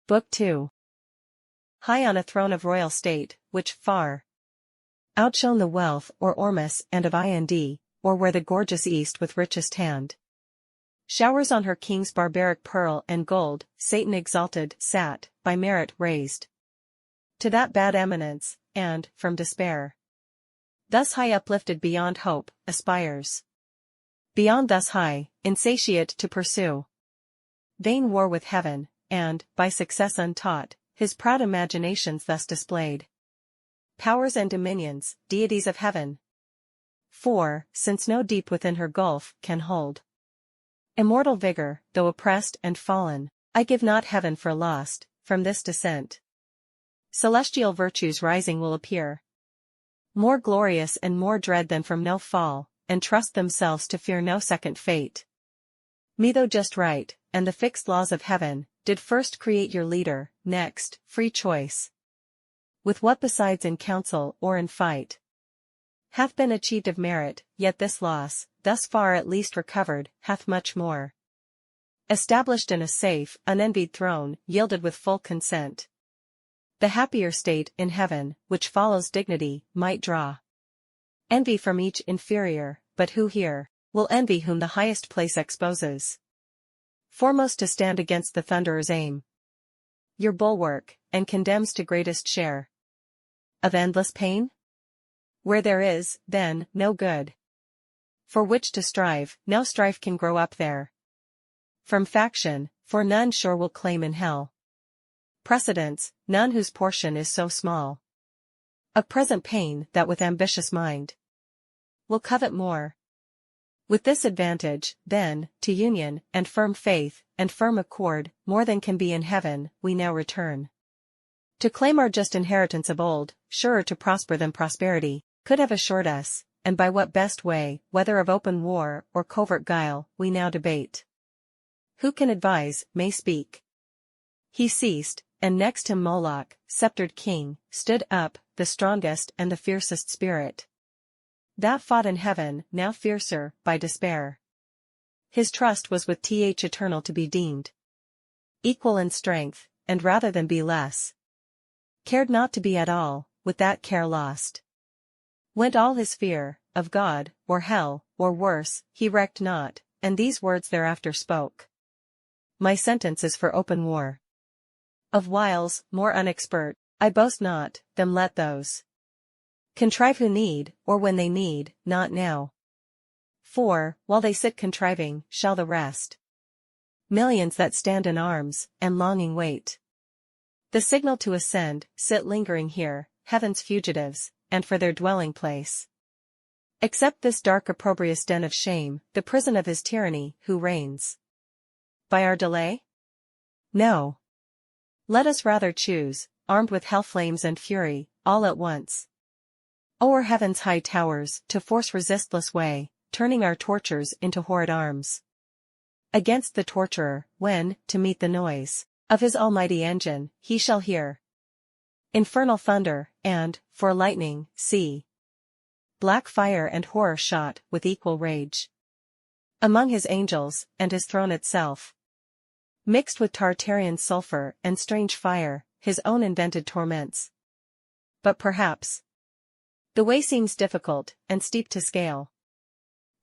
Book 2. High on a throne of royal state, which far outshone the wealth or Ormus and of Ind, or where the gorgeous East with richest hand showers on her kings barbaric pearl and gold, Satan exalted, sat, by merit raised to that bad eminence, and, from despair, thus high uplifted beyond hope, aspires beyond thus high, insatiate to pursue vain war with heaven, and, by success untaught, his proud imaginations thus displayed. Powers and dominions, deities of heaven. For, since no deep within her gulf can hold immortal vigor, though oppressed and fallen, I give not heaven for lost, from this descent. Celestial virtues rising will appear more glorious and more dread than from no fall, and trust themselves to fear no second fate. Me though just right, and the fixed laws of heaven, did first create your leader, next, free choice. With what besides in council or in fight hath been achieved of merit, yet this loss, thus far at least recovered, hath much more established in a safe, unenvied throne, yielded with full consent. The happier state in heaven, which follows dignity, might draw envy from each inferior, but who here will envy whom the highest place exposes? Foremost to stand against the thunderer's aim, your bulwark, and condemns to greatest share of endless pain? Where there is, then, no good for which to strive, no strife can grow up there from faction, for none sure will claim in hell precedence, none whose portion is so small of present pain that with ambitious mind will covet more. With this advantage, then, to union, and firm faith, and firm accord, more than can be in heaven, we now return. To claim our just inheritance of old, surer to prosper than prosperity, could have assured us, and by what best way, whether of open war, or covert guile, we now debate. Who can advise, may speak. He ceased, and next him Moloch, sceptred king, stood up, the strongest and the fiercest spirit that fought in heaven, now fiercer, by despair. His trust was with eternal to be deemed equal in strength, and rather than be less, cared not to be at all, with that care lost went all his fear, of God, or hell, or worse, he recked not, and these words thereafter spoke. My sentence is for open war. Of wiles, more unexpert, I boast not, them let those contrive who need, or when they need, not now. For, while they sit contriving, shall the rest millions that stand in arms, and longing wait the signal to ascend, sit lingering here, heaven's fugitives, and for their dwelling place accept this dark opprobrious den of shame, the prison of his tyranny, who reigns by our delay? No. Let us rather choose, armed with hell flames and fury, all at once, o'er heaven's high towers, to force resistless way, turning our tortures into horrid arms against the torturer, when, to meet the noise of his almighty engine, he shall hear infernal thunder, and, for lightning, see black fire and horror shot with equal rage among his angels, and his throne itself mixed with Tartarian sulfur and strange fire, his own invented torments. But perhaps the way seems difficult, and steep to scale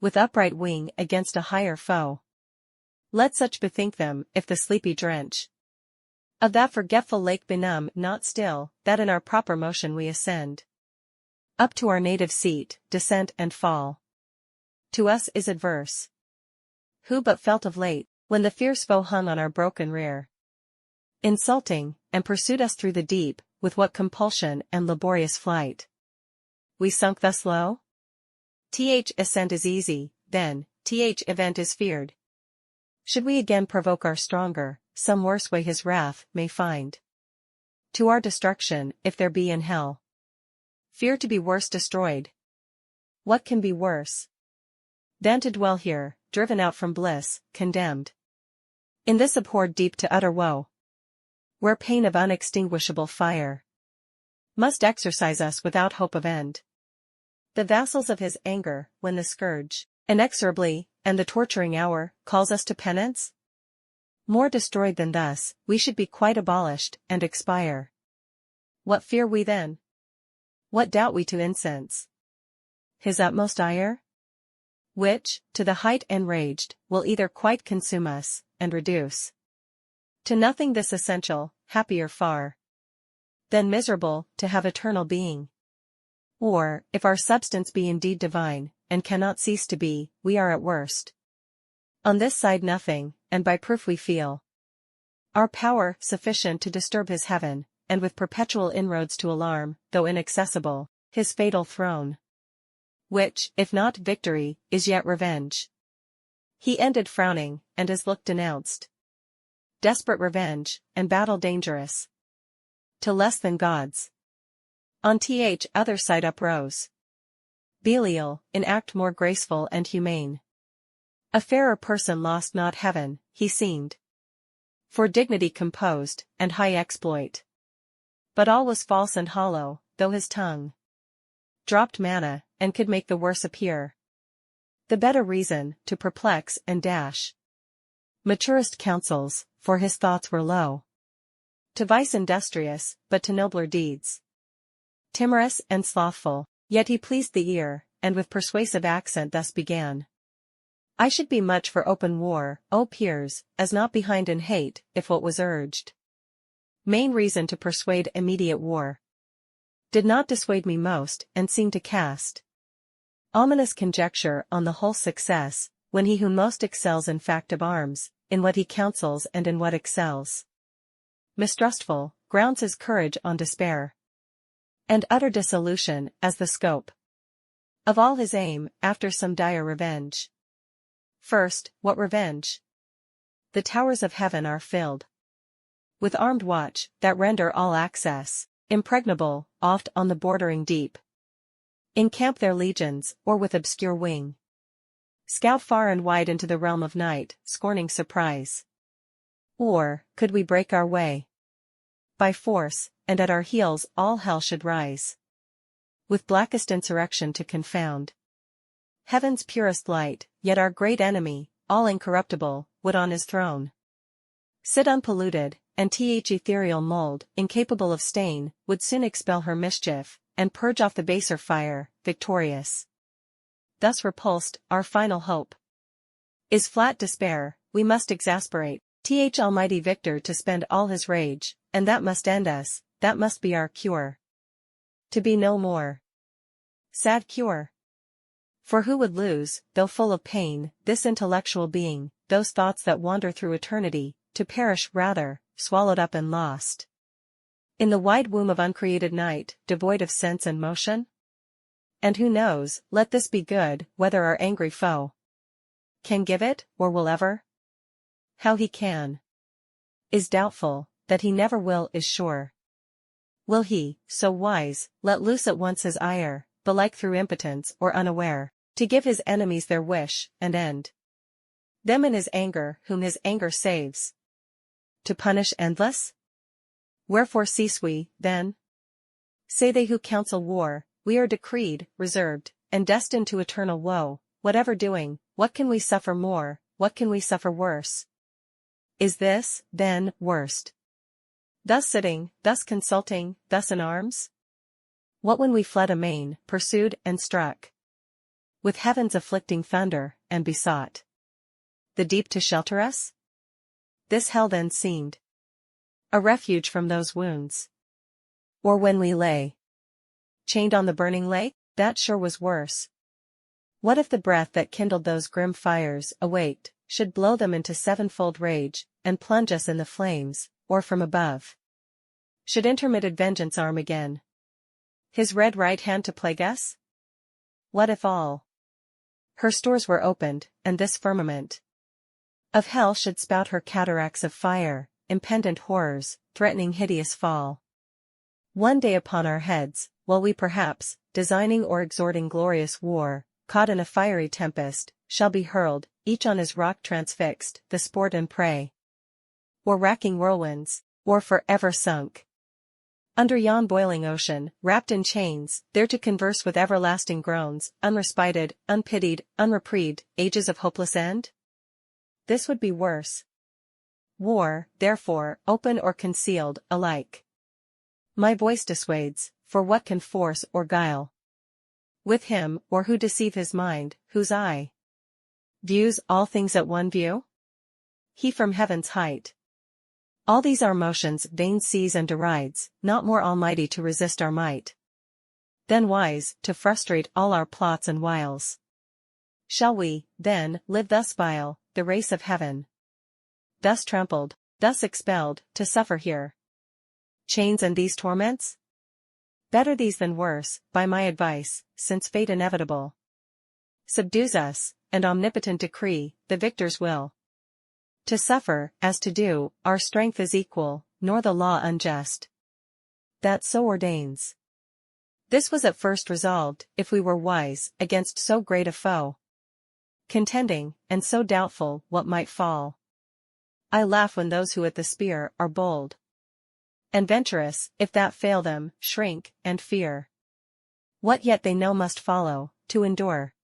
with upright wing against a higher foe. Let such bethink them, if the sleepy drench of that forgetful lake benumb not still, that in our proper motion we ascend up to our native seat, descent and fall to us is adverse. Who but felt of late, when the fierce foe hung on our broken rear, insulting, and pursued us through the deep, with what compulsion and laborious flight we sunk thus low? Ascent is easy, then, event is feared. Should we again provoke our stronger, some worse way his wrath may find to our destruction, if there be in hell fear to be worse destroyed. What can be worse than to dwell here, driven out from bliss, condemned in this abhorred deep to utter woe, where pain of unextinguishable fire must exercise us without hope of end? The vassals of his anger, when the scourge, inexorably, and the torturing hour, calls us to penance? More destroyed than thus, we should be quite abolished, and expire. What fear we then? What doubt we to incense? His utmost ire? Which, to the height enraged, will either quite consume us, and reduce to nothing this essential, happier far than miserable, to have eternal being. Or, if our substance be indeed divine, and cannot cease to be, we are at worst on this side nothing, and by proof we feel our power sufficient to disturb his heaven, and with perpetual inroads to alarm, though inaccessible, his fatal throne. Which, if not victory, is yet revenge. He ended frowning, and his look denounced desperate revenge, and battle dangerous to less than gods. On th other side uprose Belial, in act more graceful and humane. A fairer person lost not heaven, he seemed, for dignity composed, and high exploit. But all was false and hollow, though his tongue dropped manna, and could make the worse appear the better reason, to perplex and dash maturest counsels, for his thoughts were low to vice industrious, but to nobler deeds timorous and slothful. Yet he pleased the ear, and with persuasive accent thus began. I should be much for open war, O peers, as not behind in hate, if what was urged main reason to persuade immediate war did not dissuade me most, and seemed to cast ominous conjecture on the whole success, when he who most excels in fact of arms, in what he counsels and in what excels, mistrustful, grounds his courage on despair and utter dissolution as the scope of all his aim, after some dire revenge. First, what revenge? The towers of heaven are filled with armed watch, that render all access impregnable, oft on the bordering deep encamp their legions, or with obscure wing scout far and wide into the realm of night, scorning surprise. Or, could we break our way by force, and at our heels all hell should rise with blackest insurrection to confound heaven's purest light, yet our great enemy, all incorruptible, would on his throne sit unpolluted, and th ethereal mold, incapable of stain, would soon expel her mischief, and purge off the baser fire, victorious. Thus repulsed, our final hope is flat despair. We must exasperate th almighty victor to spend all his rage, and that must end us, that must be our cure. To be no more. Sad cure. For who would lose, though full of pain, this intellectual being, those thoughts that wander through eternity, to perish rather, swallowed up and lost in the wide womb of uncreated night, devoid of sense and motion? And who knows, let this be good, whether our angry foe can give it, or will ever? How he can is doubtful, that he never will is sure. Will he, so wise, let loose at once his ire, belike through impotence or unaware, to give his enemies their wish, and end them in his anger whom his anger saves? To punish endless? Wherefore cease we, then? Say they who counsel war, we are decreed, reserved, and destined to eternal woe. Whatever doing, what can we suffer more, what can we suffer worse? Is this, then, worst? Thus sitting, thus consulting, thus in arms? What when we fled amain, pursued and struck with heaven's afflicting thunder, and besought the deep to shelter us? This hell then seemed a refuge from those wounds. Or when we lay chained on the burning lake, that sure was worse. What if the breath that kindled those grim fires, awaked, should blow them into sevenfold rage, and plunge us in the flames, or from above should intermitted vengeance arm again his red right hand to plague us? What if all her stores were opened, and this firmament of hell should spout her cataracts of fire, impendent horrors, threatening hideous fall one day upon our heads, while we perhaps, designing or exhorting glorious war, caught in a fiery tempest, shall be hurled, each on his rock transfixed, the sport and prey or racking whirlwinds, or for ever sunk under yon boiling ocean, wrapped in chains, there to converse with everlasting groans, unrespited, unpitied, unreprieved, ages of hopeless end? This would be worse. war, therefore, open or concealed, alike. My voice dissuades, for what can force or guile? With him, or who deceive his mind, whose eye views all things at one view? He from heaven's height. All these our motions vain sees and derides, not more almighty to resist our might than wise, to frustrate all our plots and wiles. Shall we, then, live thus vile, the race of heaven? Thus trampled, thus expelled, to suffer here chains and these torments? Better these than worse, by my advice, since fate inevitable subdues us, and omnipotent decree, the victor's will. To suffer, as to do, our strength is equal, nor the law unjust that so ordains. This was at first resolved, if we were wise, against so great a foe contending, and so doubtful what might fall. I laugh when those who at the spear are bold and venturous, if that fail them, shrink, and fear what yet they know must follow, to endure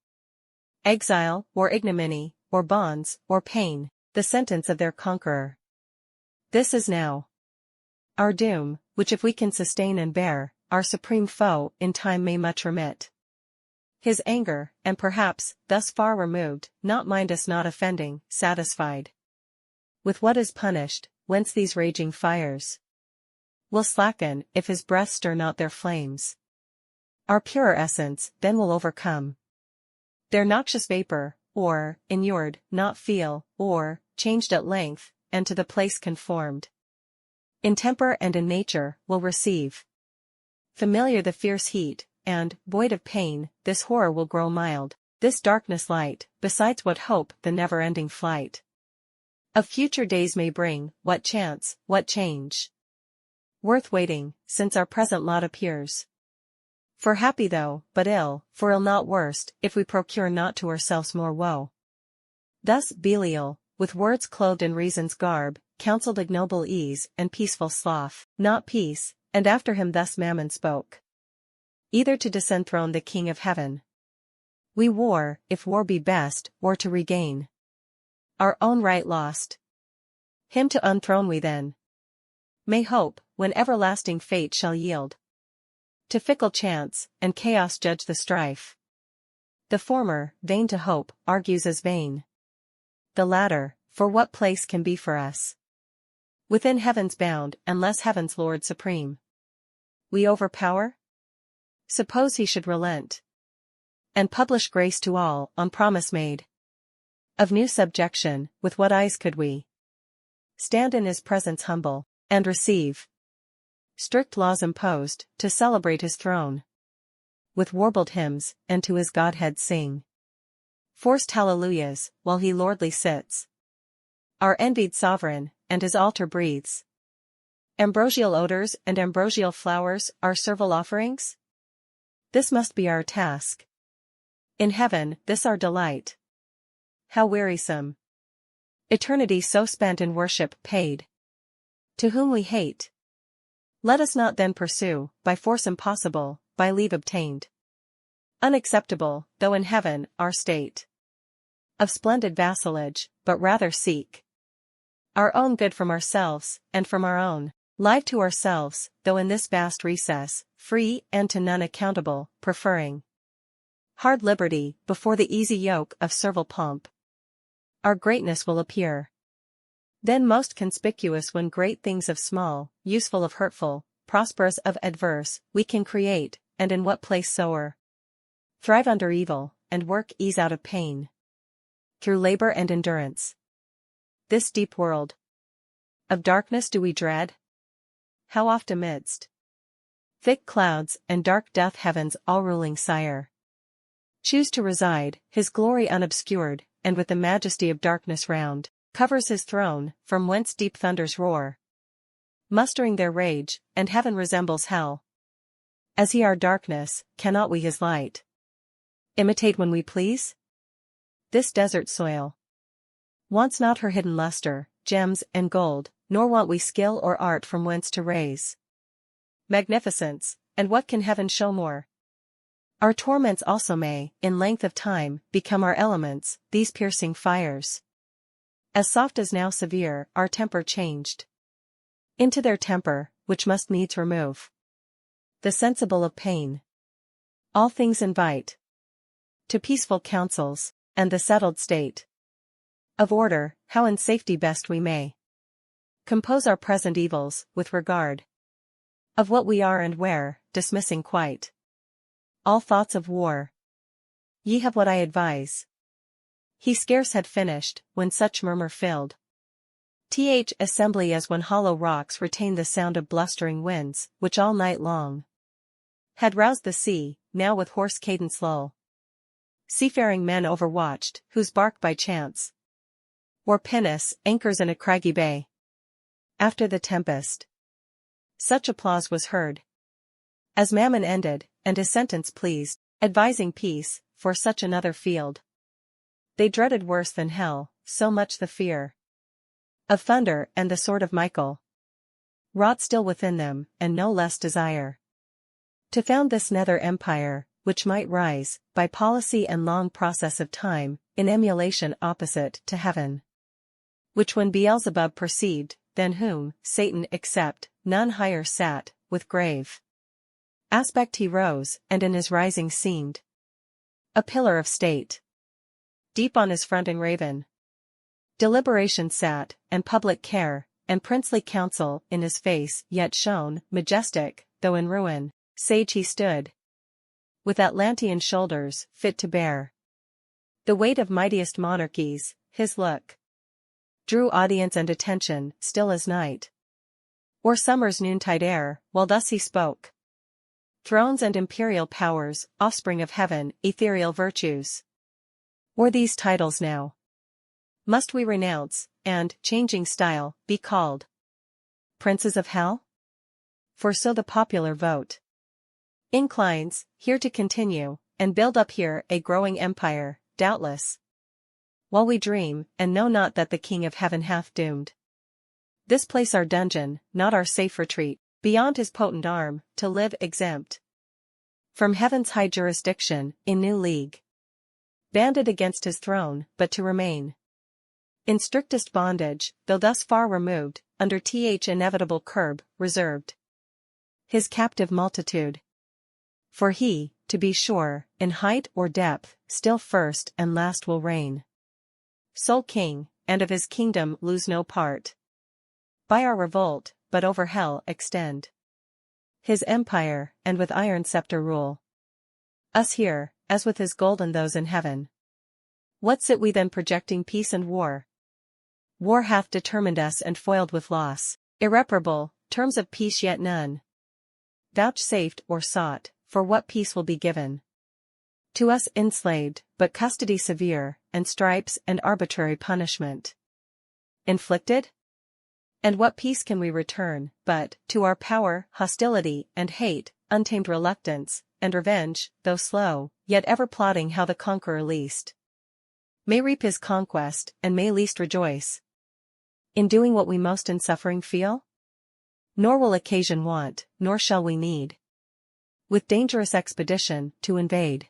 exile, or ignominy, or bonds, or pain, the sentence of their conqueror. This is now our doom, which if we can sustain and bear, our supreme foe in time may much remit his anger, and perhaps, thus far removed, not mind us not offending, satisfied with what is punished, whence these raging fires will slacken, if his breath stir not their flames. Our purer essence then will overcome their noxious vapor, or, inured, not feel, or, changed at length, and to the place conformed in temper and in nature, will receive familiar the fierce heat, and, void of pain, this horror will grow mild, this darkness light, besides what hope the never-ending flight of future days may bring, what chance, what change worth waiting, since our present lot appears for happy though, but ill, for ill not worst, if we procure not to ourselves more woe. Thus Belial, with words clothed in reason's garb, counselled ignoble ease and peaceful sloth, not peace, and after him thus Mammon spoke. Either to disenthrone the King of Heaven we war, if war be best, or to regain our own right lost. Him to unthrone we then may hope, when everlasting fate shall yield to fickle chance, and chaos judge the strife. The former, vain to hope, argues as vain. The latter, for what place can be for us within heaven's bound, unless heaven's Lord supreme we overpower? Suppose he should relent and publish grace to all, on promise made of new subjection, with what eyes could we stand in his presence humble, and receive strict laws imposed, to celebrate his throne with warbled hymns, and to his Godhead sing forced hallelujahs, while he lordly sits our envied sovereign, and his altar breathes ambrosial odors and ambrosial flowers, our servile offerings? This must be our task in heaven, this our delight. How wearisome eternity so spent in worship paid to whom we hate. Let us not then pursue, by force impossible, by leave obtained unacceptable, though in heaven, our state of splendid vassalage, but rather seek our own good from ourselves, and from our own life to ourselves, though in this vast recess, free and to none accountable, preferring hard liberty, before the easy yoke of servile pomp. Our greatness will appear then most conspicuous when great things of small, useful of hurtful, prosperous of adverse, we can create, and in what place soe'er thrive under evil, and work ease out of pain through labor and endurance. This deep world of darkness do we dread? How oft amidst thick clouds and dark doth heaven's all-ruling Sire choose to reside, his glory unobscured, and with the majesty of darkness round covers his throne, from whence deep thunders roar, mustering their rage, and heaven resembles hell. As he our darkness, cannot we his light imitate when we please? This desert soil wants not her hidden luster, gems and gold, nor want we skill or art from whence to raise magnificence, and what can heaven show more? Our torments also may, in length of time, become our elements, these piercing fires As soft as now severe, our temper changed into their temper, which must needs remove the sensible of pain. All things invite to peaceful counsels, and the settled state of order, how in safety best we may compose our present evils, with regard of what we are and where, dismissing quite all thoughts of war. Ye have what I advise. He scarce had finished, when such murmur filled th assembly as when hollow rocks retain the sound of blustering winds, which all night long had roused the sea, now with hoarse cadence lull seafaring men overwatched, whose bark by chance or pinnace anchors in a craggy bay. After the tempest, such applause was heard as Mammon ended, and his sentence pleased, advising peace, for such another field they dreaded worse than hell, so much the fear of thunder and the sword of Michael wrought still within them, and no less desire to found this nether empire, which might rise, by policy and long process of time, in emulation opposite to heaven. Which when Beelzebub perceived, than whom, Satan except, none higher sat, with grave aspect he rose, and in his rising seemed a pillar of state. Deep on his front engraven deliberation sat, and public care, and princely counsel in his face yet shone, majestic, though in ruin, sage he stood, with Atlantean shoulders, fit to bear the weight of mightiest monarchies. His look drew audience and attention, still as night or summer's noontide air, while thus he spoke. Thrones and imperial powers, offspring of heaven, ethereal virtues, or these titles now must we renounce, and, changing style, be called princes of hell? For so the popular vote inclines, here to continue, and build up here a growing empire, doubtless, while we dream, and know not that the King of heaven hath doomed this place our dungeon, not our safe retreat, beyond his potent arm, to live exempt from heaven's high jurisdiction, in new league banded against his throne, but to remain in strictest bondage, though thus far removed, under th inevitable curb, reserved his captive multitude. For he, to be sure, in height or depth, still first and last will reign, sole king, and of his kingdom lose no part by our revolt, but over hell extend his empire, and with iron scepter rule us here, as with his golden those in heaven. What sit we then projecting peace and war? War hath determined us and foiled with loss irreparable, terms of peace yet none vouchsafed or sought, for what peace will be given to us enslaved, but custody severe, and stripes and arbitrary punishment inflicted? And what peace can we return, but, to our power, hostility, and hate, untamed reluctance, and revenge, though slow, yet ever plotting how the conqueror least may reap his conquest, and may least rejoice in doing what we most in suffering feel? Nor will occasion want, nor shall we need with dangerous expedition, to invade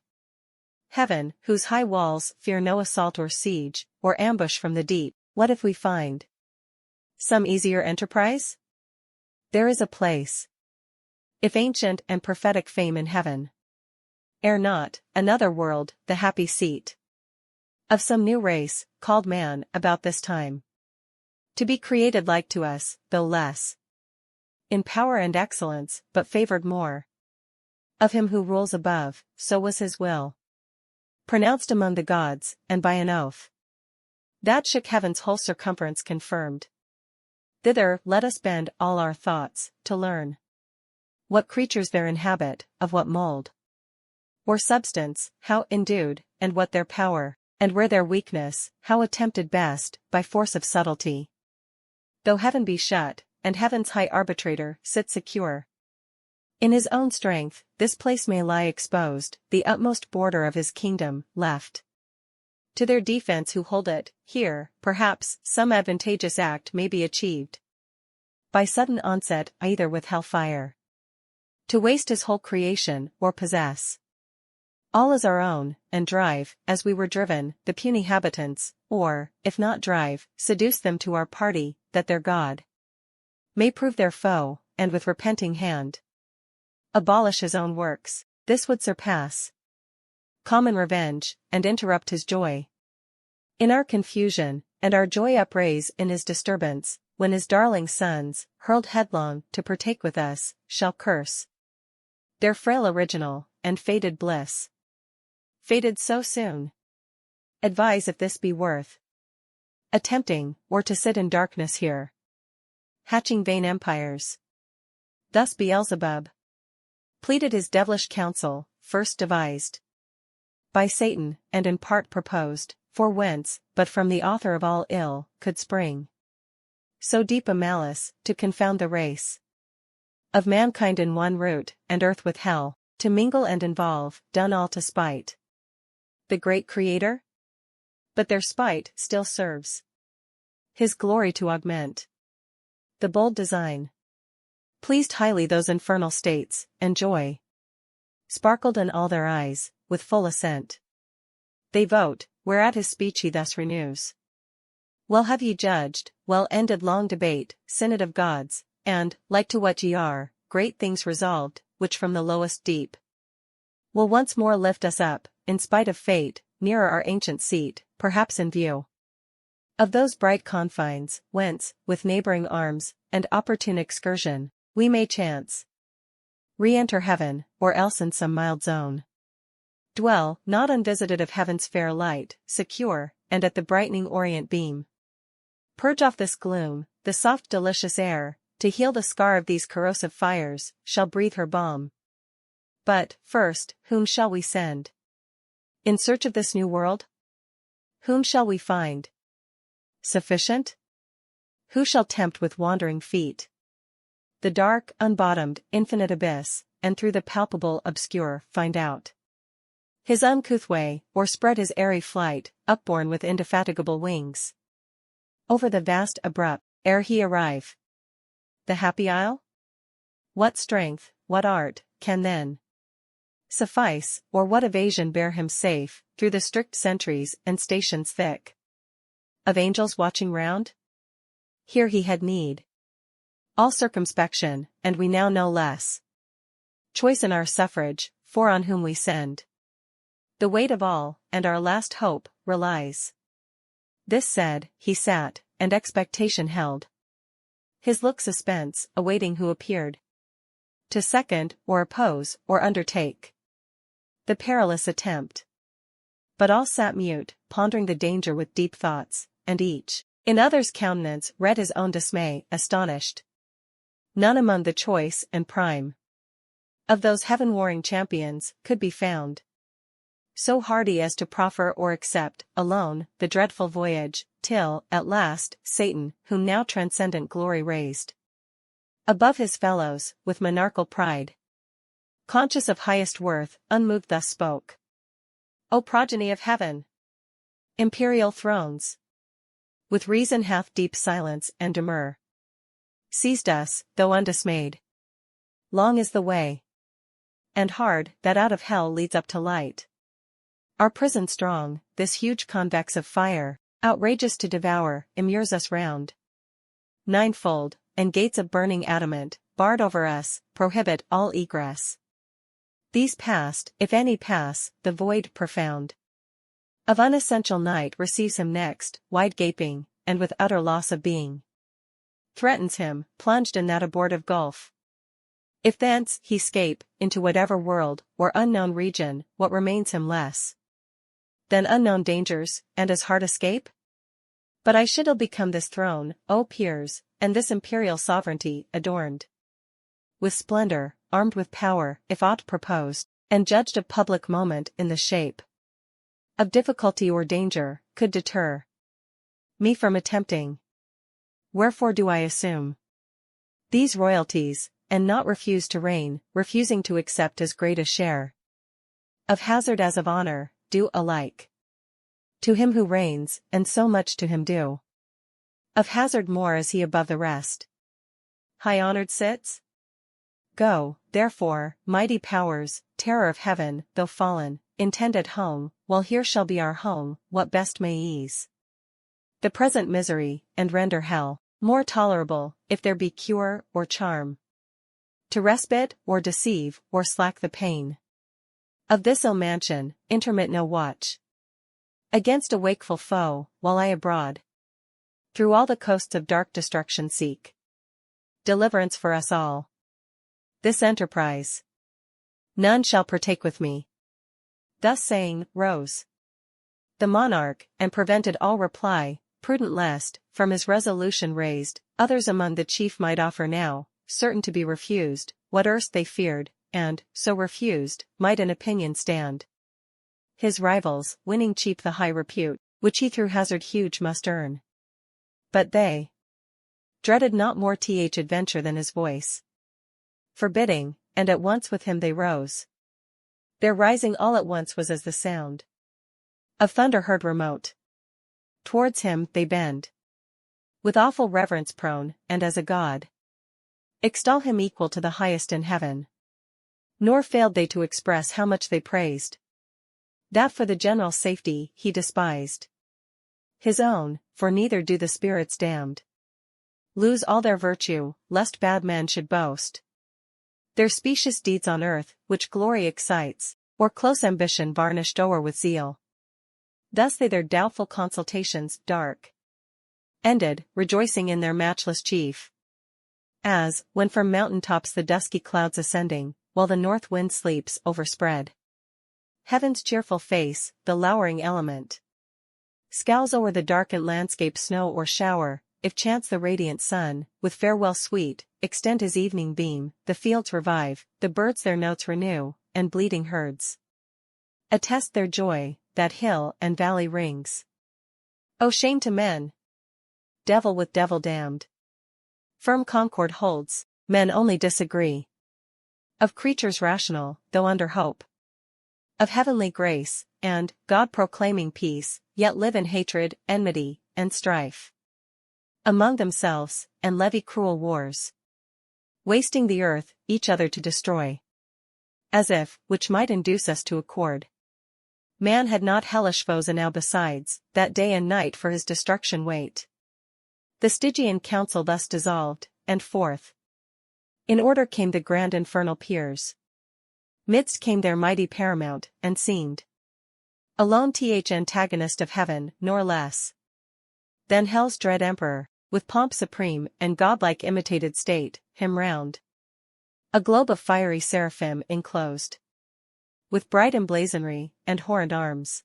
heaven, whose high walls fear no assault or siege, or ambush from the deep. What if we find some easier enterprise? There is a place, if ancient and prophetic fame in heaven, ere not, another world, the happy seat of some new race, called man, about this time to be created like to us, though less in power and excellence, but favored more of him who rules above. So was his will pronounced among the gods, and by an oath that shook heaven's whole circumference confirmed. Thither let us bend all our thoughts, to learn what creatures there inhabit, of what mold or substance, how endued, and what their power, and where their weakness, how attempted best, by force of subtlety. Though heaven be shut, and heaven's high arbitrator sit secure in his own strength, this place may lie exposed, the utmost border of his kingdom, left to their defense who hold it. Here, perhaps, some advantageous act may be achieved by sudden onset, either with hell fire to waste his whole creation, or possess all as our own, and drive, as we were driven, the puny habitants, or, if not drive, seduce them to our party, that their God may prove their foe, and with repenting hand abolish his own works. This would surpass common revenge, and interrupt his joy in our confusion, and our joy upraise in his disturbance, when his darling sons, hurled headlong to partake with us, shall curse their frail original, and faded bliss. Faded so soon. Advise if this be worth attempting, or to sit in darkness here, hatching vain empires. Thus Beelzebub pleaded his devilish counsel, first devised by Satan, and in part proposed, for whence, but from the author of all ill, could spring so deep a malice, to confound the race of mankind in one root, and earth with hell, to mingle and involve, done all to spite the great Creator? But their spite still serves his glory to augment. The bold design pleased highly those infernal states, and joy sparkled in all their eyes, with full assent. They vote, whereat his speech he thus renews. Well have ye judged, well ended long debate, synod of gods, and, like to what ye are, great things resolved, which from the lowest deep will once more lift us up, in spite of fate, nearer our ancient seat, perhaps in view of those bright confines, whence, with neighboring arms, and opportune excursion, we may chance re-enter heaven, or else in some mild zone dwell, not unvisited of heaven's fair light, secure, and at the brightening orient beam purge off this gloom, the soft delicious air, to heal the scar of these corrosive fires, shall breathe her balm. But, first, whom shall we send in search of this new world? Whom shall we find sufficient? Who shall tempt with wandering feet the dark, unbottomed, infinite abyss, and through the palpable obscure find out his uncouth way, or spread his airy flight, upborne with indefatigable wings over the vast abrupt, ere he arrive the happy isle? What strength, what art, can then suffice, or what evasion bear him safe, through the strict sentries and stations thick of angels watching round? Here he had need all circumspection, and we now know less choice in our suffrage, for on whom we send the weight of all, and our last hope, relies. This said, he sat, and expectation held his look suspense, awaiting who appeared to second, or oppose, or undertake the perilous attempt. But all sat mute, pondering the danger with deep thoughts, and each in other's countenance read his own dismay, astonished. None among the choice and prime of those heaven-warring champions could be found so hardy as to proffer or accept, alone, the dreadful voyage, till, at last, Satan, whom now transcendent glory raised above his fellows, with monarchal pride, conscious of highest worth, unmoved thus spoke. O progeny of heaven! Imperial thrones! With reason hath deep silence and demur seized us, though undismayed. Long is the way, and hard, that out of hell leads up to light. Our prison strong, this huge convex of fire, outrageous to devour, immures us round ninefold, and gates of burning adamant, barred over us, prohibit all egress. These past, if any pass, the void profound of unessential night receives him next, wide gaping, and with utter loss of being threatens him, plunged in that abortive gulf. If thence he 'scape, into whatever world, or unknown region, what remains him less than unknown dangers, and as hard escape? But I should ill become this throne, O peers, and this imperial sovereignty, adorned with splendor, armed with power, if aught proposed, and judged of public moment in the shape of difficulty or danger, could deter me from attempting. Wherefore do I assume these royalties, and not refuse to reign, refusing to accept as great a share of hazard as of honor, due alike to him who reigns, and so much to him due of hazard more as he above the rest high-honored sits? Go, therefore, mighty powers, terror of heaven, though fallen, intend at home, while here shall be our home, what best may ease the present misery, and render hell more tolerable, if there be cure or charm. To respite, or deceive, or slack the pain of this ill mansion, intermit no watch against a wakeful foe, while I abroad through all the coasts of dark destruction seek deliverance for us all. This enterprise none shall partake with me. Thus saying, rose the monarch, and prevented all reply, prudent lest, from his resolution raised, others among the chief might offer now, certain to be refused, what erst they feared, and, so refused, might in opinion stand his rivals, winning cheap the high repute, which he through hazard huge must earn. But they dreaded not more adventure than his voice forbidding, and at once with him they rose. Their rising all at once was as the sound of thunder heard remote. Towards him they bend, with awful reverence prone, and as a god extol him equal to the highest in heaven. Nor failed they to express how much they praised that for the general safety he despised his own, for neither do the spirits damned lose all their virtue, lest bad men should boast their specious deeds on earth, which glory excites, or close ambition varnished o'er with zeal. Thus they their doubtful consultations dark ended, rejoicing in their matchless chief. As, when from mountain tops the dusky clouds ascending, while the north wind sleeps overspread heaven's cheerful face, the lowering element scowls o'er the darkened landscape, snow or shower, if chance the radiant sun, with farewell sweet, extend his evening beam, the fields revive, the birds their notes renew, and bleating herds attest their joy, that hill and valley rings. O shame to men! Devil with devil damned. Firm concord holds, men only disagree. Of creatures rational, though under hope of heavenly grace, and, God proclaiming peace, yet live in hatred, enmity, and strife among themselves, and levy cruel wars, wasting the earth, each other to destroy. As if, which might induce us to accord, man had not hellish foes enow besides, that day and night for his destruction wait. The Stygian council thus dissolved, and forth in order came the grand infernal peers. Midst came their mighty paramount, and seemed alone antagonist of heaven, nor less than hell's dread emperor, with pomp supreme and godlike imitated state, him round a globe of fiery seraphim enclosed, with bright emblazonry, and horrid arms.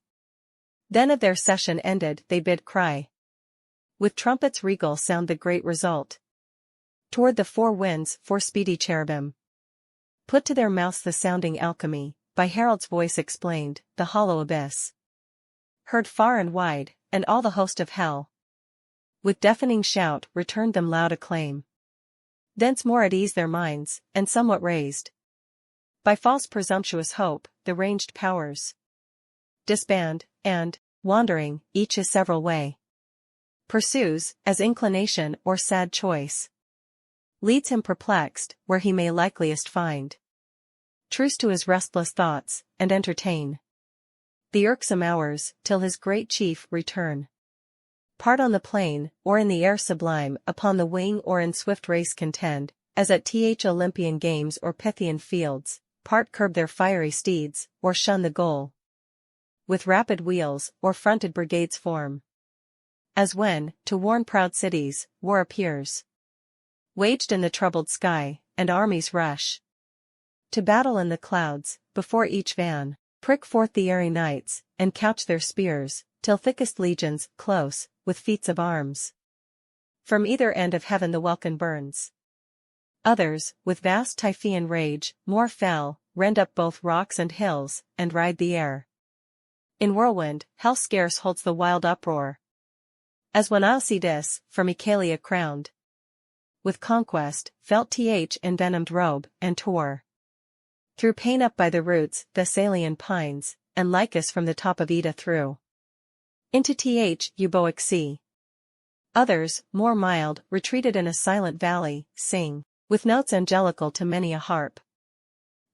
Then of their session ended they bid cry, with trumpets regal sound the great result. Toward the four winds four speedy cherubim put to their mouths the sounding alchemy, by herald's voice explained, the hollow abyss heard far and wide, and all the host of hell with deafening shout returned them loud acclaim. Thence more at ease their minds, and somewhat raised by false presumptuous hope, the ranged powers disband, and, wandering, each his several way pursues, as inclination or sad choice leads him perplexed, where he may likeliest find truce to his restless thoughts, and entertain the irksome hours, till his great chief return. Part on the plain, or in the air sublime, upon the wing or in swift race contend, as at Olympian games or Pythian fields, part curb their fiery steeds, or shun the goal with rapid wheels, or fronted brigades form. As when, to warn proud cities, war appears waged in the troubled sky, and armies rush to battle in the clouds, before each van prick forth the airy knights, and couch their spears, till thickest legions, close, with feats of arms from either end of heaven the welkin burns. Others, with vast Typhoean rage, more fell, rend up both rocks and hills, and ride the air in whirlwind. Hell scarce holds the wild uproar, as when Alcides, from Oechalia crowned with conquest, felt envenomed robe, and tore through pain up by the roots Thessalian pines, and Lycus from the top of Ida threw into Euboic sea. Others, more mild, retreated in a silent valley, sing with notes angelical to many a harp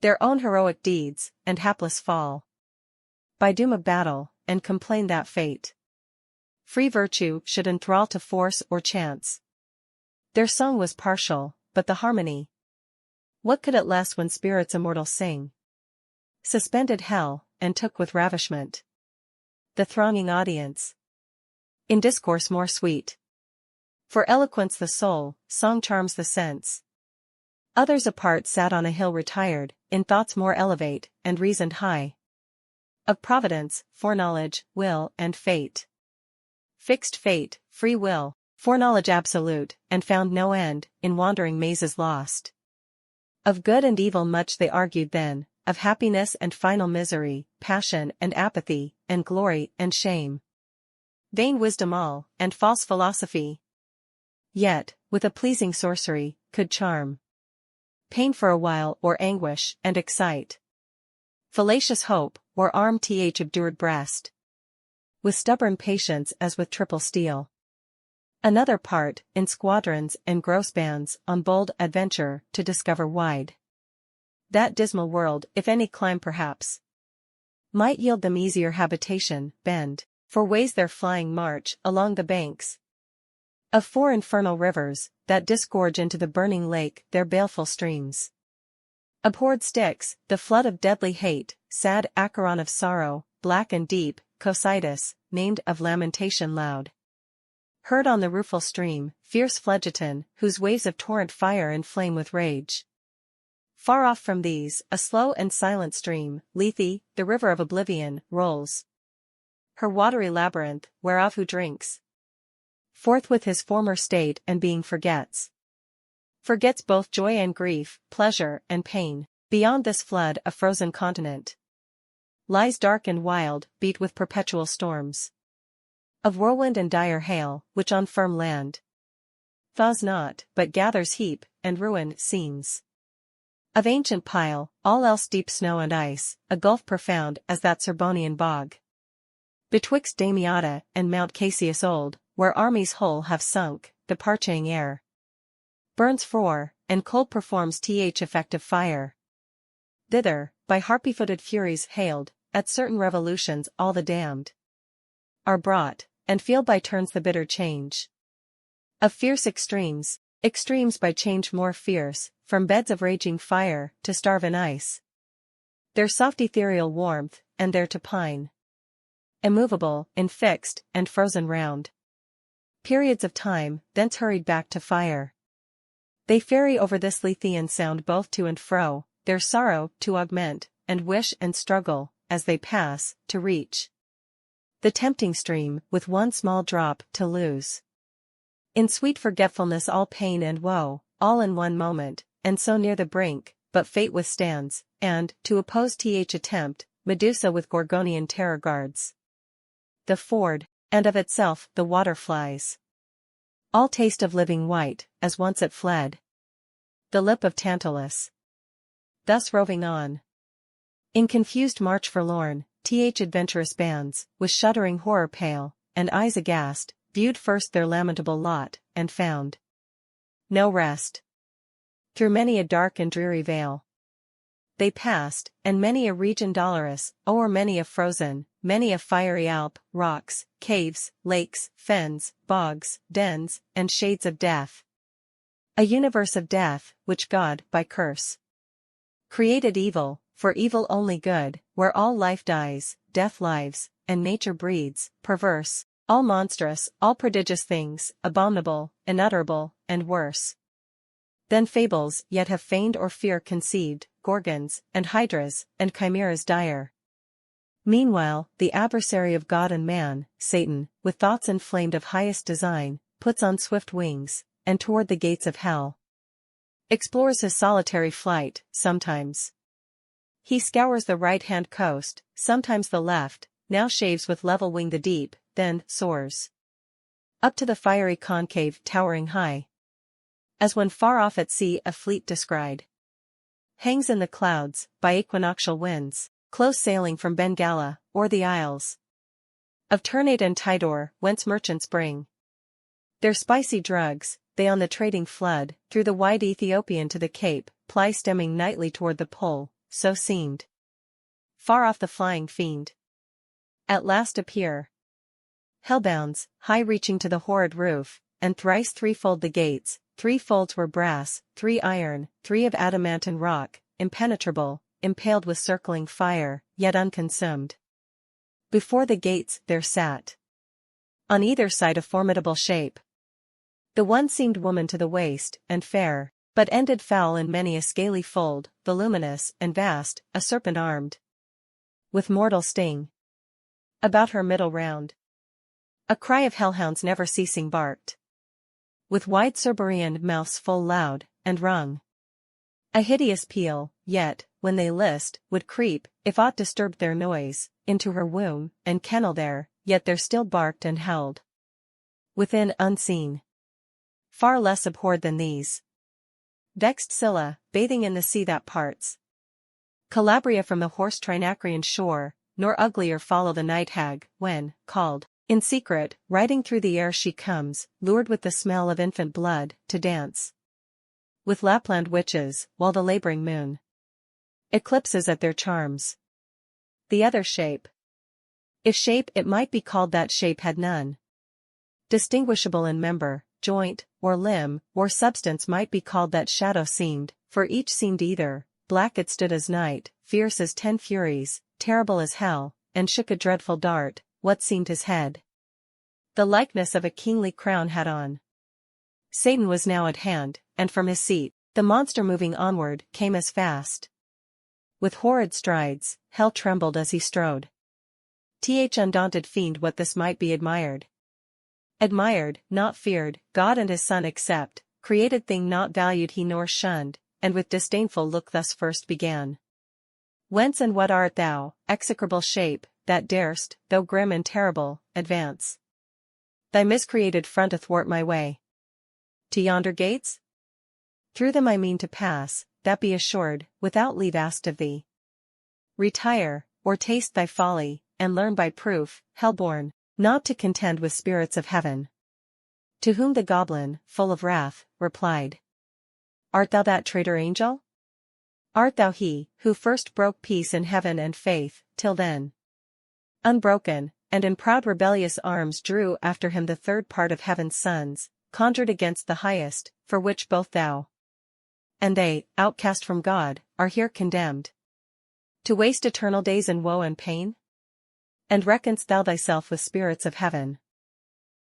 their own heroic deeds, and hapless fall by doom of battle, and complain that fate Free virtue should enthrall to force or chance. Their song was partial, but the harmony. What could it less when spirits immortal sing? Suspended hell, and took with ravishment the thronging audience. In discourse more sweet. For eloquence the soul, song charms the sense. Others apart sat on a hill retired, in thoughts more elevate, and reasoned high. Of providence, foreknowledge, will, and fate. Fixed fate, free will, foreknowledge absolute, and found no end, in wandering mazes lost. Of good and evil much they argued then, of happiness and final misery, passion and apathy, and glory and shame. Vain wisdom all, and false philosophy. Yet, with a pleasing sorcery, could charm pain for a while or anguish and excite fallacious hope, or arm th obdured breast with stubborn patience as with triple steel. Another part, in squadrons and gross bands, on bold adventure to discover wide that dismal world, if any climb perhaps might yield them easier habitation, bend for ways their flying march along the banks of 4 infernal rivers, that disgorge into the burning lake their baleful streams. Abhorred Styx, the flood of deadly hate, sad Acheron of sorrow, black and deep, Cocytus, named of lamentation loud. Heard on the rueful stream, fierce Phlegethon, whose waves of torrent fire inflame with rage. Far off from these, a slow and silent stream, Lethe, the river of oblivion, rolls her watery labyrinth, whereof who drinks forth with his former state and being forgets both joy and grief, pleasure and pain. Beyond this flood a frozen continent lies dark and wild, beat with perpetual storms of whirlwind and dire hail, which on firm land thaws not, but gathers heap, and ruin seems of ancient pile, all else deep snow and ice, a gulf profound as that Serbonian bog betwixt Damiata and Mount Casius old, where armies whole have sunk, the parching air burns frore, and cold performs th effective fire. Thither, by harpy-footed furies hailed, at certain revolutions all the damned are brought, and feel by turns the bitter change of fierce extremes by change more fierce, from beds of raging fire to starve in ice. Their soft ethereal warmth, and there to pine immovable, infixed, and frozen round periods of time, thence hurried back to fire. They ferry over this Lethean sound both to and fro, their sorrow to augment, and wish and struggle, as they pass, to reach the tempting stream, with one small drop to lose. In sweet forgetfulness all pain and woe, all in one moment, and so near the brink, but fate withstands, and, to oppose th attempt, Medusa with Gorgonian terror guards the ford, and of itself the water flies. All taste of living white, as once it fled the lip of Tantalus. Thus roving on in confused march forlorn, th adventurous bands, with shuddering horror pale, and eyes aghast, viewed first their lamentable lot, and found no rest. Through many a dark and dreary vale they passed, and many a region dolorous, o'er many a frozen, many a fiery Alp, rocks, caves, lakes, fens, bogs, dens, and shades of death. A universe of death, which God, by curse, created evil, for evil only good, where all life dies, death lives, and nature breeds, perverse, all monstrous, all prodigious things, abominable, unutterable, and worse than fables yet have feigned or fear conceived, gorgons, and hydras, and chimeras dire. Meanwhile, the adversary of God and man, Satan, with thoughts inflamed of highest design, puts on swift wings, and toward the gates of hell explores his solitary flight. Sometimes he scours the right-hand coast, sometimes the left, now shaves with level wing the deep, then soars up to the fiery concave towering high, as when far off at sea a fleet descried hangs in the clouds, by equinoctial winds, close sailing from Bengala, or the isles of Ternate and Tidor, whence merchants bring their spicy drugs. They on the trading flood, through the wide Ethiopian to the Cape, ply stemming nightly toward the pole, so seemed far off the flying fiend at last appear, hellbounds, high reaching to the horrid roof, and thrice threefold the gates, 3 folds were brass, 3 iron, 3 of adamant and rock, impenetrable, impaled with circling fire, yet unconsumed. Before the gates there sat, on either side, a formidable shape. The one seemed woman to the waist, and fair, but ended foul in many a scaly fold, voluminous and vast, a serpent armed with mortal sting. About her middle round a cry of hellhounds never ceasing barked, with wide Cerberean mouths full loud, and rung a hideous peal, yet, when they list, would creep, if aught disturbed their noise, into her womb, and kennel there, yet there still barked and howled within unseen. Far less abhorred than these, vexed Scylla, bathing in the sea that parts Calabria from the hoarse Trinacrian shore, nor uglier follow the night hag, when, called, in secret, riding through the air she comes, lured with the smell of infant blood, to dance with Lapland witches, while the laboring moon eclipses at their charms. The other shape, if shape it might be called, that shape had none distinguishable in member, joint, or limb, or substance might be called, that shadow seemed, for each seemed either, black it stood as night, fierce as 10 furies, terrible as hell, and shook a dreadful dart, what seemed his head the likeness of a kingly crown had on. Satan was now at hand, and from his seat, the monster moving onward, came as fast with horrid strides, hell trembled as he strode. Undaunted fiend, what this might be admired. Admired, not feared, God and his Son except, created thing not valued he nor shunned, and with disdainful look thus first began. Whence and what art thou, execrable shape, that darest, though grim and terrible, advance thy miscreated front athwart my way? To yonder gates? Through them I mean to pass, that be assured, without leave asked of thee. Retire, or taste thy folly, and learn by proof, hell-born, not to contend with spirits of heaven. To whom the goblin, full of wrath, replied, Art thou that traitor angel? Art thou he, who first broke peace in heaven and faith, till then unbroken, and in proud rebellious arms drew after him the third part of heaven's sons, conjured against the highest, for which both thou and they, outcast from God, are here condemned to waste eternal days in woe and pain? And reckon'st thou thyself with spirits of heaven,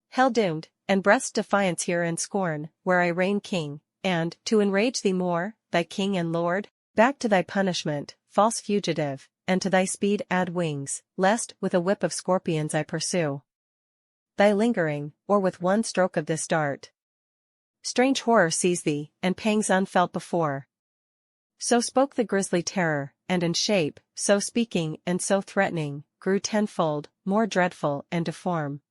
hell-doomed, and breath'st defiance here and scorn, where I reign king, and, to enrage thee more, thy king and lord? Back to thy punishment, false fugitive, and to thy speed add wings, lest, with a whip of scorpions I pursue thy lingering, or with one stroke of this dart strange horror seize thee, and pangs unfelt before. So spoke the grisly terror, and in shape, so speaking and so threatening, grew tenfold, more dreadful and deform.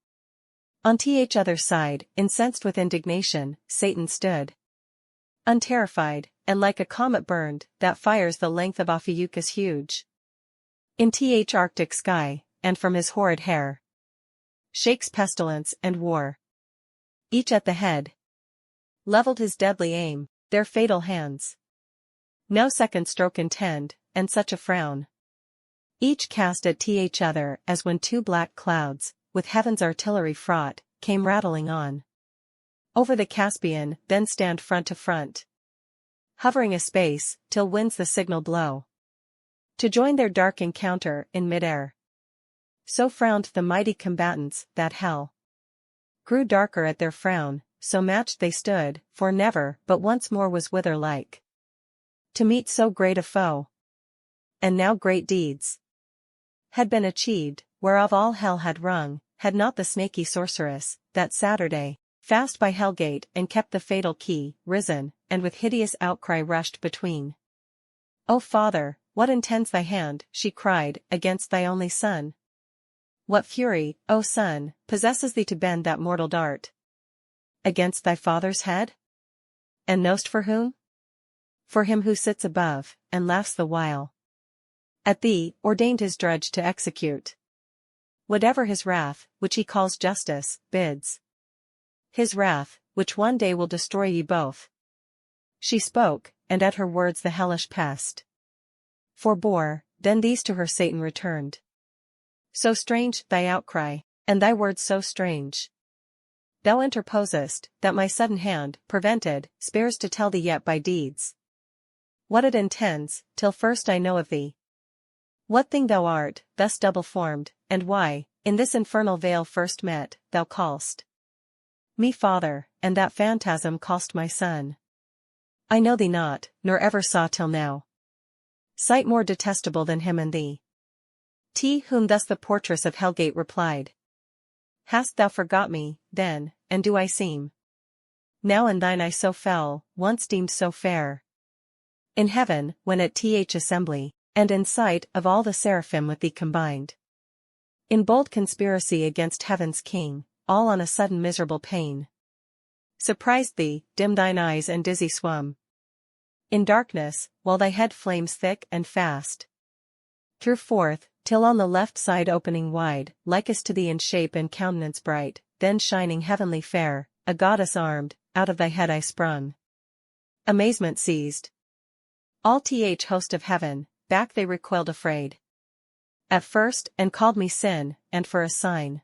On each other side, incensed with indignation, Satan stood unterrified, and like a comet burned, that fires the length of Ophiuchus huge in Arctic sky, and from his horrid hair shakes pestilence and war. Each at the head levelled his deadly aim, their fatal hands no second stroke intend, and such a frown each cast at each other as when 2 black clouds, with heaven's artillery fraught, came rattling on over the Caspian, then stand front to front, hovering a space, till winds the signal blow to join their dark encounter in mid-air. So frowned the mighty combatants, that hell grew darker at their frown, so matched they stood, for never but once more was wither like to meet so great a foe. And now great deeds had been achieved, whereof all hell had rung, had not the snaky sorceress, that Saturday, fast by Hellgate and kept the fatal key, risen, and with hideous outcry rushed between. O Father, what intends thy hand, she cried, against thy only Son? What fury, O Son, possesses thee to bend that mortal dart against thy Father's head? And know'st for whom? For him who sits above, and laughs the while at thee, ordained his drudge to execute whatever his wrath, which he calls justice, bids. His wrath, which one day will destroy ye both. She spoke, and at her words the hellish pest forbore, then these to her Satan returned. So strange, thy outcry, And thy words so strange. Thou interposest, that my sudden hand, prevented, spares to tell thee yet by deeds what it intends, till first I know of thee. What thing thou art, thus double-formed, and why, in this infernal vale first met, thou call'st me father, and that phantasm call'st my son. I know thee not, nor ever saw till now sight more detestable than him and thee. Whom thus the portress of Hellgate replied. Hast thou forgot me, then, and do I seem now in thine eye so fell, once deemed so fair? In heaven, when at assembly, and in sight of all the seraphim with thee combined, in bold conspiracy against heaven's king, all on a sudden miserable pain surprised thee, dim thine eyes and dizzy swum in darkness, while thy head flames thick and fast threw forth, till on the left side opening wide, likest to thee in shape and countenance bright, then shining heavenly fair, a goddess armed, out of thy head I sprung. Amazement seized all host of heaven, back they recoiled afraid at first, and called me sin, and for a sign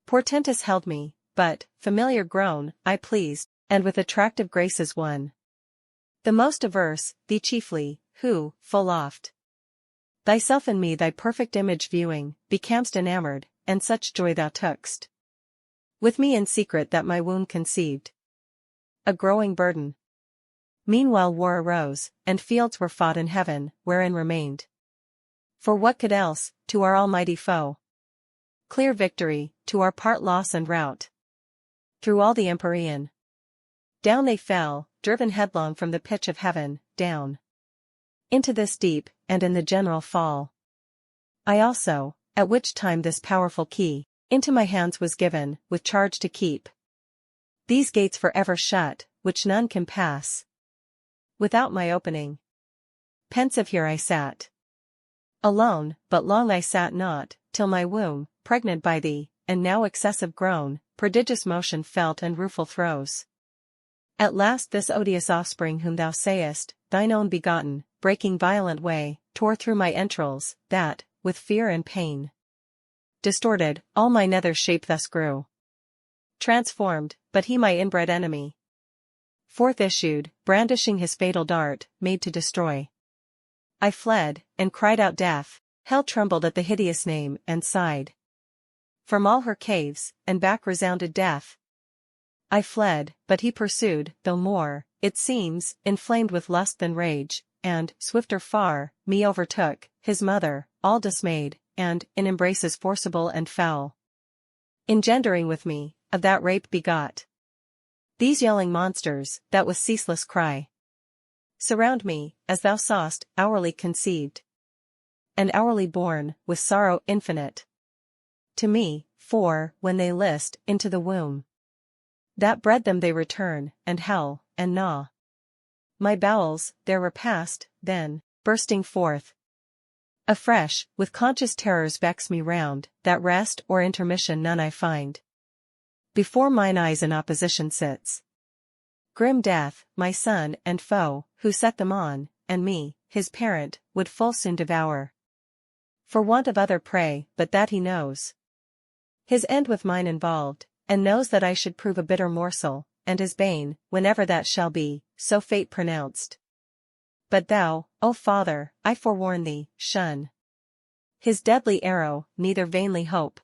portentous held me, but, familiar grown, I pleased, and with attractive graces won the most averse, thee chiefly, who, full oft thyself in me thy perfect image viewing, becamst enamored, and such joy thou took'st with me in secret that my womb conceived a growing burden. Meanwhile war arose, and fields were fought in heaven, wherein remained. For what could else, to our almighty foe, clear victory, to our part loss and rout? Through all the empyrean, down they fell, driven headlong from the pitch of heaven, down into this deep, and in the general fall I also, at which time this powerful key into my hands was given, with charge to keep these gates for ever shut, which none can pass without my opening. Pensive here I sat alone, but long I sat not, till my womb, pregnant by thee, and now excessive grown, prodigious motion felt and rueful throes. At last this odious offspring whom thou sayest, thine own begotten, breaking violent way, tore through my entrails, that, with fear and pain distorted, all my nether shape thus grew transformed, but he my inbred enemy forth issued, brandishing his fatal dart, made to destroy. I fled, and cried out death. Hell trembled at the hideous name, and sighed from all her caves, and back resounded death. I fled, but he pursued, though more, it seems, inflamed with lust than rage, and, swifter far, me overtook, his mother, all dismayed, and, in embraces forcible and foul, engendering with me, of that rape begot these yelling monsters, that with ceaseless cry surround me, as thou saw'st, hourly conceived and hourly born, with sorrow infinite to me, for, when they list, into the womb that bred them they return, and howl, and gnaw my bowels, their repast, then, bursting forth afresh, with conscious terrors vex me round, that rest or intermission none I find. Before mine eyes in opposition sits grim death, my son and foe, who set them on, and me, his parent, would full soon devour. For want of other prey, but that he knows his end with mine involved, and knows that I should prove a bitter morsel, and his bane, whenever that shall be, so fate pronounced. But thou, O Father, I forewarn thee, shun his deadly arrow, neither vainly hope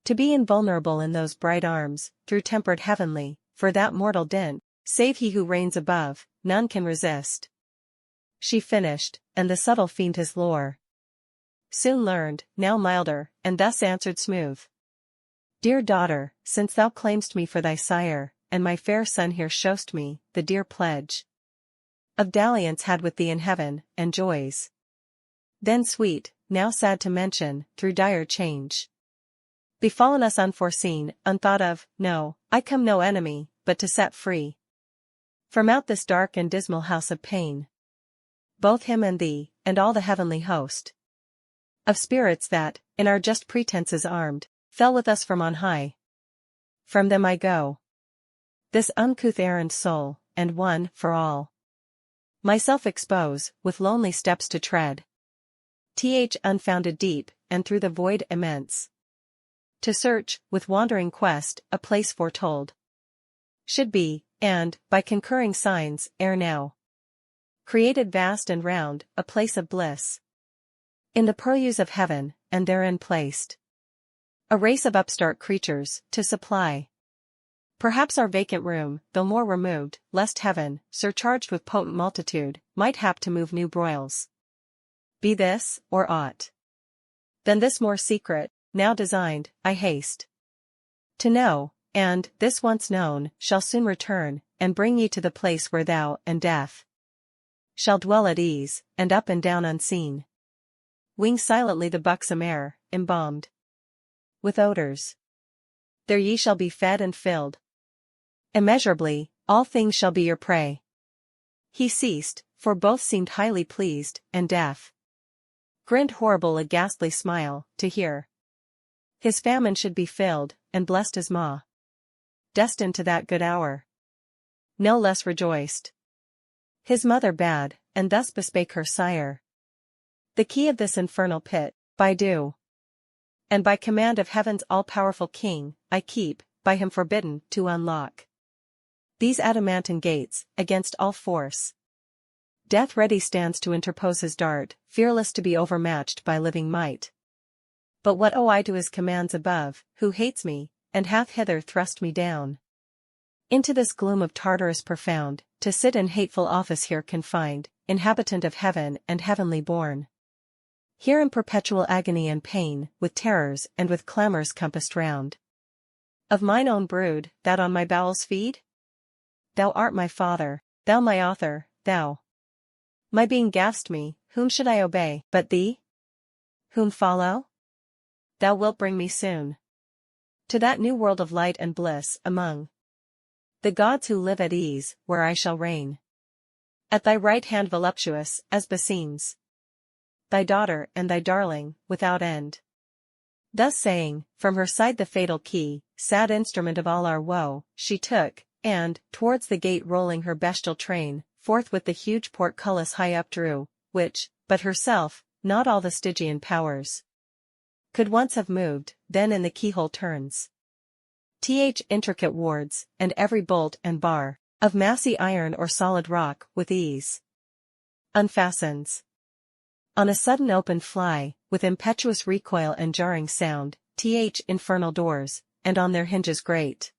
to be invulnerable in those bright arms, through tempered heavenly, for that mortal dint, save he who reigns above, none can resist. She finished, and the subtle fiend his lore soon learned, now milder, and thus answered smooth. Dear daughter, since thou claim'st me for thy sire, and my fair son here show'st me, the dear pledge of dalliance had with thee in heaven, and joys then sweet, now sad to mention, through dire change befallen us unforeseen, unthought of, no, I come no enemy, but to set free from out this dark and dismal house of pain both him and thee, and all the heavenly host of spirits that, in our just pretenses armed, fell with us from on high. From them I go, this uncouth errand sole, and one, for all, myself expose, with lonely steps to tread unfounded deep, and through the void immense To search, with wandering quest, a place foretold. Should be, and, by concurring signs, ere now. Created vast and round, a place of bliss. In the purlieus of heaven, and therein placed. A race of upstart creatures, to supply. Perhaps our vacant room, though more removed, lest heaven, surcharged with potent multitude, might hap to move new broils. Be this, or aught. Then this more secret, now designed, I haste to know, and, this once known, shall soon return, and bring ye to the place where thou, and death, shall dwell at ease, and up and down unseen. Wing silently the buxom air, embalmed with odors. There ye shall be fed and filled. Immeasurably, all things shall be your prey. He ceased, for both seemed highly pleased, and death grinned horrible a ghastly smile, to hear. His famine should be filled, and blessed as ma. Destined to that good hour. No less rejoiced. His mother bade, and thus bespake her sire. The key of this infernal pit, by due, and by command of heaven's all-powerful king, I keep, by him forbidden, to unlock these adamantine gates, against all force. Death ready stands to interpose his dart, fearless to be overmatched by living might. But what owe I to his commands above, who hates me, and hath hither thrust me down into this gloom of Tartarus profound, to sit in hateful office here confined, inhabitant of heaven and heavenly born. Here in perpetual agony and pain, with terrors and with clamors compassed round. Of mine own brood, that on my bowels feed? Thou art my father, thou my author, thou. My being gav'st me, whom should I obey, but thee? Whom follow? Thou wilt bring me soon to that new world of light and bliss, among the gods who live at ease, where I shall reign at thy right hand voluptuous, as beseems thy daughter and thy darling, without end. Thus saying, from her side the fatal key, sad instrument of all our woe, she took, and, towards the gate rolling her bestial train, forthwith the huge portcullis high updrew, which, but herself, not all the Stygian powers could once have moved, then in the keyhole turns. Intricate wards, and every bolt and bar, of massy iron or solid rock, with ease unfastens. On a sudden open fly, with impetuous recoil and jarring sound, infernal doors, and on their hinges great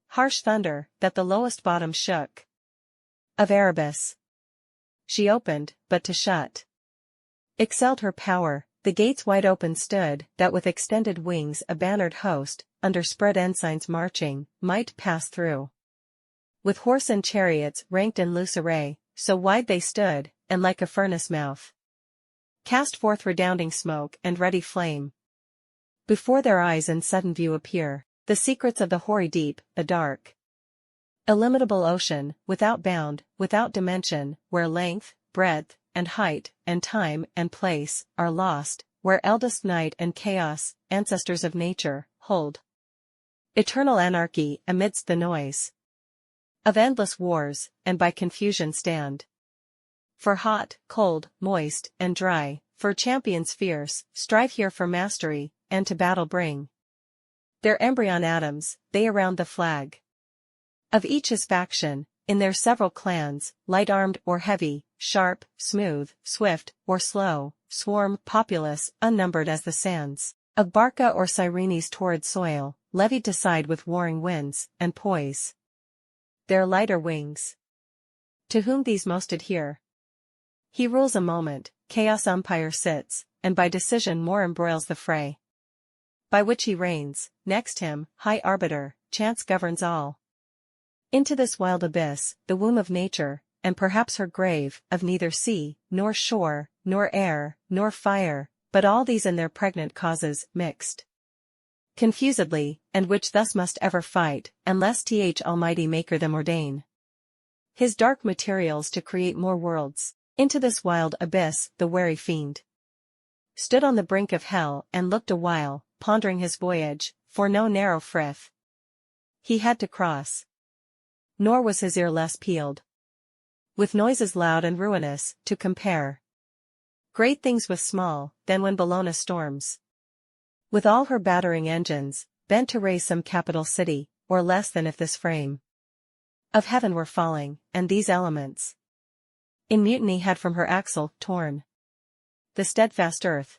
harsh thunder, that the lowest bottom shook. Of Erebus she opened, but to shut excelled her power. The gates wide open stood, that with extended wings a bannered host, under spread ensigns marching, might pass through. With horse and chariots ranked in loose array, so wide they stood, and like a furnace mouth cast forth redounding smoke and ruddy flame. Before their eyes in sudden view appear the secrets of the hoary deep, a dark, illimitable ocean, without bound, without dimension, where length, breadth, and height, and time, and place, are lost, where eldest night and chaos, ancestors of nature, hold eternal anarchy amidst the noise of endless wars, and by confusion stand. For hot, cold, moist, and dry, for champions fierce, strive here for mastery, and to battle bring their embryon atoms, they around the flag of each his faction, in their several clans, light-armed or heavy, sharp, smooth, swift, or slow, swarm, populous, unnumbered as the sands of Barca or Cyrene's torrid soil, levied to side with warring winds, and poise their lighter wings. To whom these most adhere, he rules a moment, chaos umpire sits, and by decision more embroils the fray. By which he reigns, next him, high arbiter, chance governs all. Into this wild abyss, the womb of nature, and perhaps her grave, of neither sea, nor shore, nor air, nor fire, but all these and their pregnant causes, mixed confusedly, and which thus must ever fight, unless Almighty Maker them ordain his dark materials to create more worlds. Into this wild abyss, the wary fiend stood on the brink of hell and looked awhile, pondering his voyage, for no narrow frith he had to cross. Nor was his ear less peeled with noises loud and ruinous, to compare great things with small, than when Bellona storms With all her battering engines, bent to raise some capital city, or less than if this frame of heaven were falling, and these elements in mutiny had from her axle torn the steadfast earth.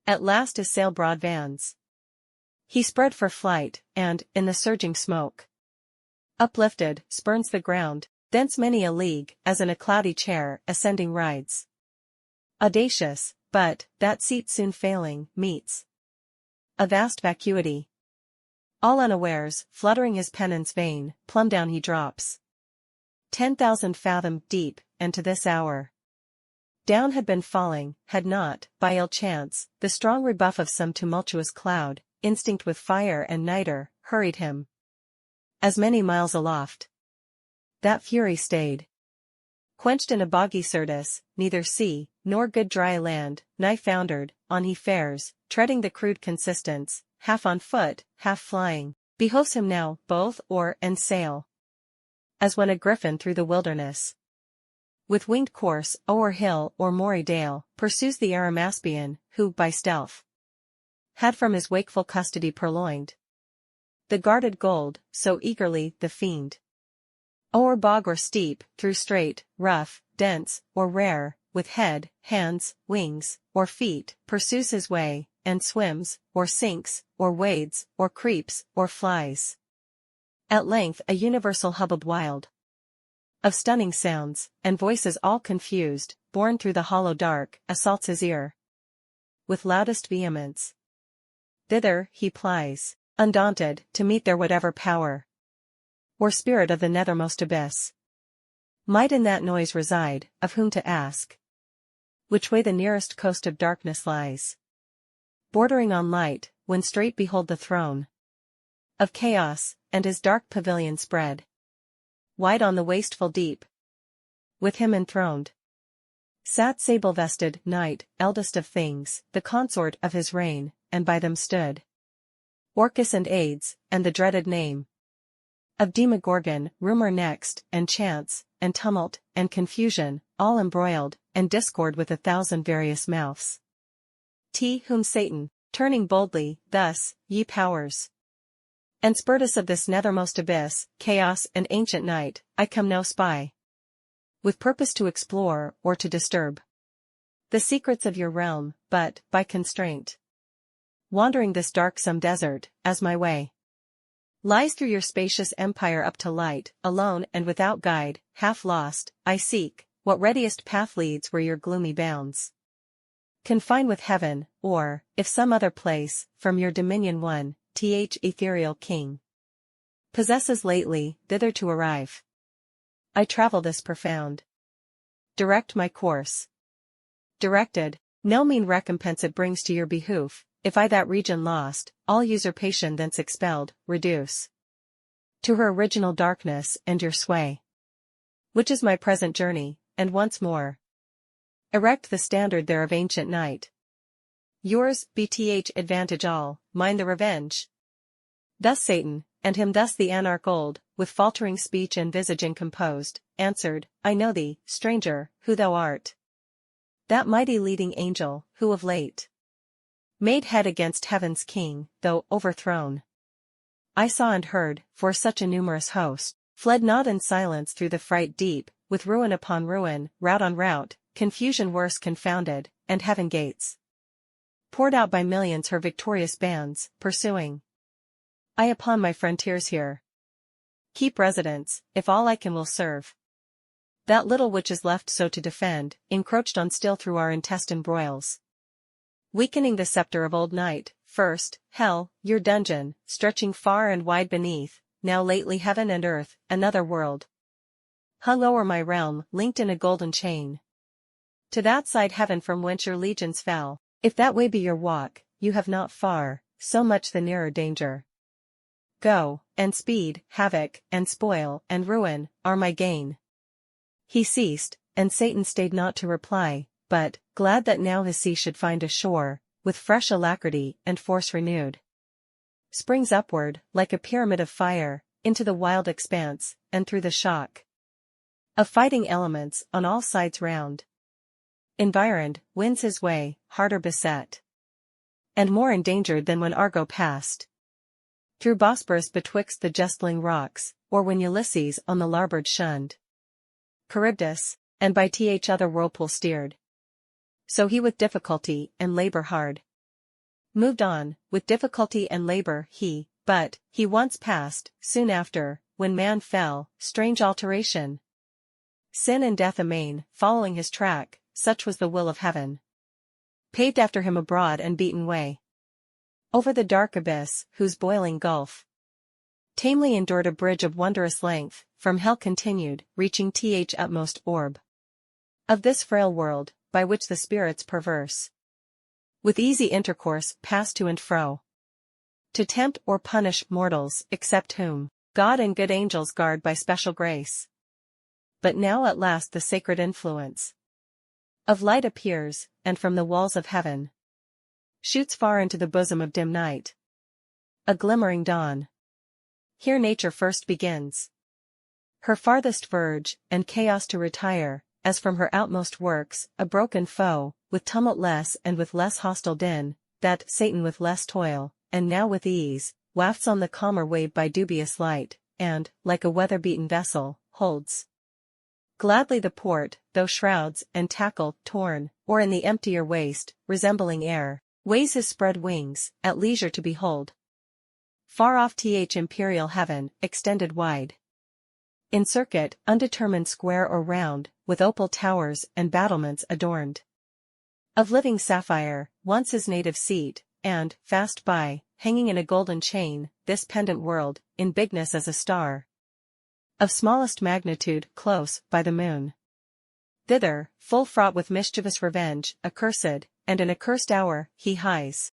At last his sail broad vans he spread for flight, and, in the surging smoke, uplifted, spurns the ground, thence many a league, as in a cloudy chair, ascending rides. Audacious, but, that seat soon failing, meets a vast vacuity. All unawares, fluttering his pennant's vein, plumb down he drops 10,000 fathom deep, and to this hour down had been falling, had not, by ill chance, the strong rebuff of some tumultuous cloud, instinct with fire and nitre, hurried him as many miles aloft. That fury stayed, quenched in a boggy Syrtis, neither sea, nor good dry land, nigh foundered, on he fares, treading the crude consistence, half on foot, half flying, behoves him now, both oar and sail, as when a griffin through the wilderness, with winged course, o'er hill or moory dale, pursues the Arimaspian, who, by stealth, had from his wakeful custody purloined the guarded gold, so eagerly, the fiend, o'er bog or steep, through strait, rough, dense, or rare, with head, hands, wings, or feet, pursues his way, and swims, or sinks, or wades, or creeps, or flies. At length a universal hubbub wild of stunning sounds, and voices all confused, borne through the hollow dark, assaults his ear with loudest vehemence. Thither he plies, undaunted, to meet their whatever power or spirit of the nethermost abyss might in that noise reside, of whom to ask which way the nearest coast of darkness lies, bordering on light, when straight behold the throne of chaos, and his dark pavilion spread wide on the wasteful deep. With him enthroned sat sable-vested Night, eldest of things, the consort of his reign, and by them stood Orcus and Aides, and the dreaded name of Demogorgon, rumor next, and chance, and tumult, and confusion, all embroiled, and discord with 1,000 various mouths. Whom Satan, turning boldly, thus, ye powers and spiritus of this nethermost abyss, chaos and ancient night, I come now spy, with purpose to explore, or to disturb the secrets of your realm, but, by constraint, wandering this darksome desert, as my way lies through your spacious empire up to light, alone and without guide, half lost, I seek what readiest path leads where your gloomy bounds confine with heaven, or, if some other place, from your dominion one, ethereal king, possesses lately, thither to arrive. I travel this profound. Direct my course. Directed, no mean recompense it brings to your behoof, if I that region lost, all usurpation thence expelled, reduce to her original darkness and your sway, which is my present journey, and once more erect the standard there of ancient night. Yours, bth advantage all, mine the revenge. Thus Satan, and him thus the anarch old, with faltering speech and visage incomposed, answered, I know thee, stranger, who thou art. That mighty leading angel, who of late made head against heaven's king, though overthrown. I saw and heard, for such a numerous host fled not in silence through the fright deep, with ruin upon ruin, rout on rout, confusion worse confounded, and heaven gates poured out by millions her victorious bands, pursuing. I upon my frontiers here keep residence, if all I can will serve that little which is left so to defend, encroached on still through our intestine broils, weakening the scepter of old night, first, hell, your dungeon, stretching far and wide beneath, now lately heaven and earth, another world, hung o'er my realm, linked in a golden chain, to that side heaven from whence your legions fell. If that way be your walk, you have not far, so much the nearer danger. Go, and speed, havoc, and spoil, and ruin, are my gain. He ceased, and Satan stayed not to reply, but, glad that now his sea should find a shore, with fresh alacrity and force renewed, springs upward, like a pyramid of fire, into the wild expanse, and through the shock of fighting elements, on all sides round environed, wins his way, harder beset. and more endangered than when Argo passed through Bosporus betwixt the jestling rocks, or when Ulysses on the larboard shunned Charybdis, and by other whirlpool steered. So he with difficulty and labor hard moved on, with difficulty and labor but he once passed, soon after, when man fell, strange alteration. Sin and death amain, following his track, such was the will of heaven. Paved after him a broad and beaten way over the dark abyss, whose boiling gulf tamely endured a bridge of wondrous length, from hell continued, reaching utmost orb of this frail world, by which the spirits perverse with easy intercourse pass to and fro, to tempt or punish mortals, except whom God and good angels guard by special grace. But now at last the sacred influence of light appears, and from the walls of heaven shoots far into the bosom of dim night a glimmering dawn. Here nature first begins her farthest verge, and chaos to retire, as from her outmost works, a broken foe, with tumult less and with less hostile din, that Satan with less toil, and now with ease, wafts on the calmer wave by dubious light, and, like a weather-beaten vessel, holds gladly the port, though shrouds and tackle torn, or in the emptier waste, resembling air, weighs his spread wings, at leisure to behold far off imperial heaven, extended wide in circuit, undetermined square or round, with opal towers and battlements adorned of living sapphire, once his native seat, and, fast by, hanging in a golden chain, this pendant world, in bigness as a star of smallest magnitude, close by the moon. Thither, full fraught with mischievous revenge, accursed, and an accursed hour, he hies.